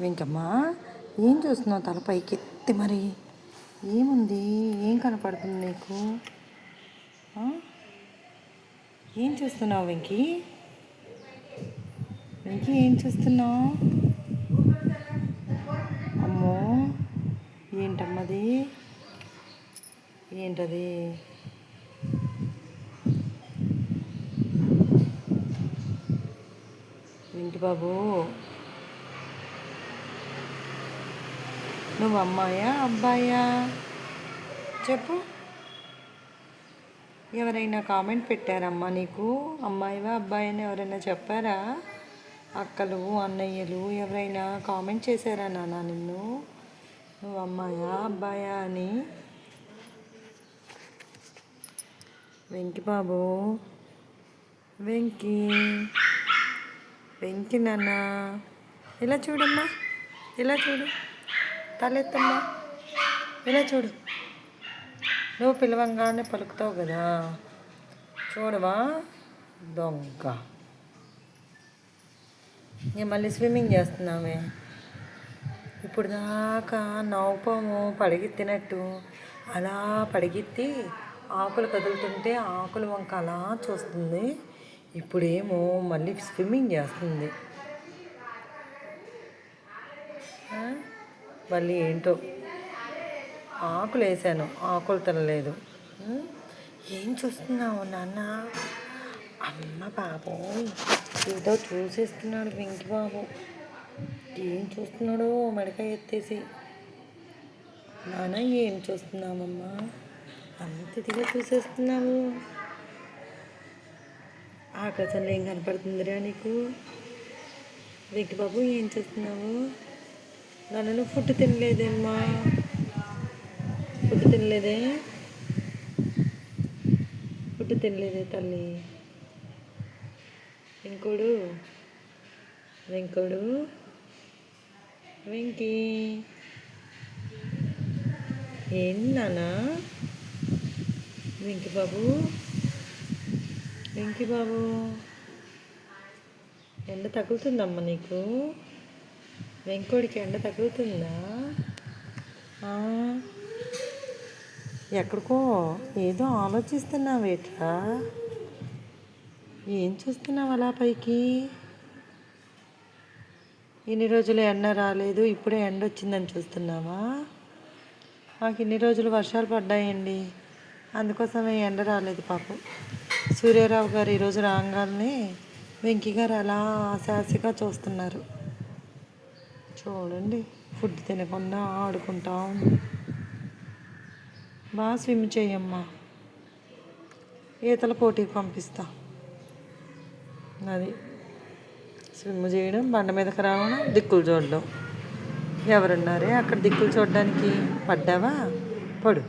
వెంకమ్మ, ఏం చూస్తున్నావు? తల పైకి ఎత్తి మరి ఏముంది? ఏం కనపడుతుంది నీకు? ఏం చూస్తున్నావు వెంకీ? వెంకీ, ఏం చూస్తున్నావు? అమ్మో, ఏంటమ్మది? ఏంటది? వెంకీ బాబు, నువ్వు అమ్మాయా అబ్బాయా చెప్పు? ఎవరైనా కామెంట్ పెట్టారమ్మా నీకు? అమ్మాయివా అబ్బాయి అని ఎవరైనా చెప్పారా? అక్కలు అన్నయ్యలు ఎవరైనా కామెంట్ చేశారా నాన్న నిన్ను? నువ్వు అమ్మాయా అబ్బాయా అని? వెంకీ బాబు, వెంకీ, వెంకీ నాన్న, ఇలా చూడమ్మా, ఇలా చూడు, తలెత్తమ్మా, ఇలా చూడు. నువ్వు పిలవంగానే పలుకుతావు కదా, చూడవా దొంగ. నేను మళ్ళీ స్విమ్మింగ్ చేస్తున్నామే. ఇప్పుడు దాకా నౌపము పడగెత్తినట్టు అలా పడగెత్తి ఆకులు కదులుతుంటే ఆకుల వంక అలా చూస్తుంది. ఇప్పుడేమో మళ్ళీ స్విమ్మింగ్ చేస్తుంది. మళ్ళీ ఏంటో ఆకులు వేసాను, ఆకులు తినలేదు. ఏం చూస్తున్నావు నాన్న? అమ్మ బాబోయ్, ఏదో చూసేస్తున్నాడు వెంకీ బాబు. ఏం చూస్తున్నాడో మెడకాయ ఎత్తేసి. నాన్న, ఏం చూస్తున్నావమ్మా? అంత ఇదిగా చూసేస్తున్నావు. ఆకాశంలో ఏం కనపడుతుందిరా నీకు? వెంకీ బాబు, ఏం చేస్తున్నావు? నన్ను ఫుడ్ తినలేదేమ్మా? ఫుడ్ తినలేదే? ఫుడ్ తినలేదే తల్లి? వెంకుడు, వెంకుడు, వెంకీ, ఏంటి నాన్న? వెంకీ బాబు, వెంకీ బాబు, ఎండ తగులుతుందమ్మా నీకు? వెంకోడికి ఎండ తగులుతుందా? ఎక్కడికో ఏదో ఆలోచిస్తున్నావేట్రా? ఏం చూస్తున్నావు అలా పైకి? ఇన్ని రోజులు ఎండ రాలేదు, ఇప్పుడే ఎండ వచ్చిందని చూస్తున్నావా? మాకు ఇన్ని రోజులు వర్షాలు పడ్డాయండి, అందుకోసమే ఎండ రాలేదు పాపం. సూర్యారావు గారు ఈరోజు రాగానే వెంకీ గారు అలా ఆశాసిగా చూస్తున్నారు. చూడండి, ఫుడ్ తినకుండా ఆడుకుంటా ఉంది. బాగా స్విమ్ చేయమ్మా, ఈతల పోటీకి పంపిస్తా. అది స్విమ్ చేయడం, బండ మీదకి రావడం, దిక్కులు చూడడం. ఎవరున్నారే అక్కడ దిక్కులు చూడడానికి? పడ్డావా? పడు.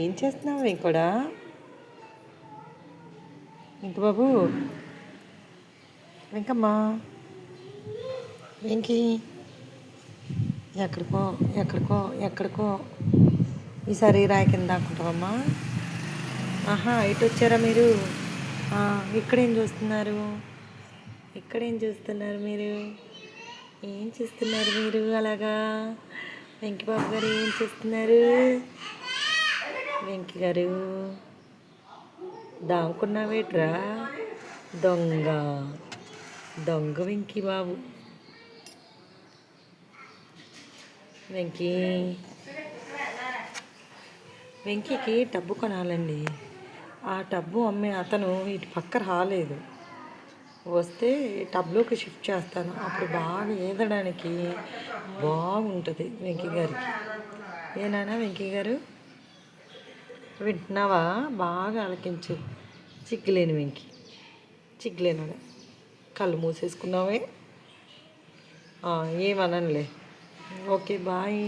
ఏం చేస్తున్నావు ఇంకోడా? వెంకీ బాబు, వెంకమ్మా, వెంకీ, ఎక్కడికో ఎక్కడికో ఎక్కడికో. ఈసారి రాయి కింద దాక్కుంటావమ్మా? ఇటు వచ్చారా మీరు? ఇక్కడేం చూస్తున్నారు? ఇక్కడేం చూస్తున్నారు మీరు? ఏం చూస్తున్నారు మీరు అలాగా? వెంకీ బాబు గారు ఏం చూస్తున్నారు? వెంకీ గారు, దాముకున్నావేట్రా దొంగ? దొంగ వెంకీ బాబు. వెంకీ, వెంకీకి టబ్బు కొనాలండి. ఆ టబ్బు అమ్మే అతను ఇటు పక్క రాలేదు. వస్తే టబ్లోకి షిఫ్ట్ చేస్తాను, అప్పుడు బాగా ఈదడానికి బాగుంటుంది వెంకీ గారికి. ఏనానా వెంకీ గారు, వింటున్నావా? బాగా ఆలకించు. చిగ్గులేని వెంకీ, చిగ్గులేనాడు. కళ్ళు మూసేసుకున్నావే. ఏమనలే. Okay, bye.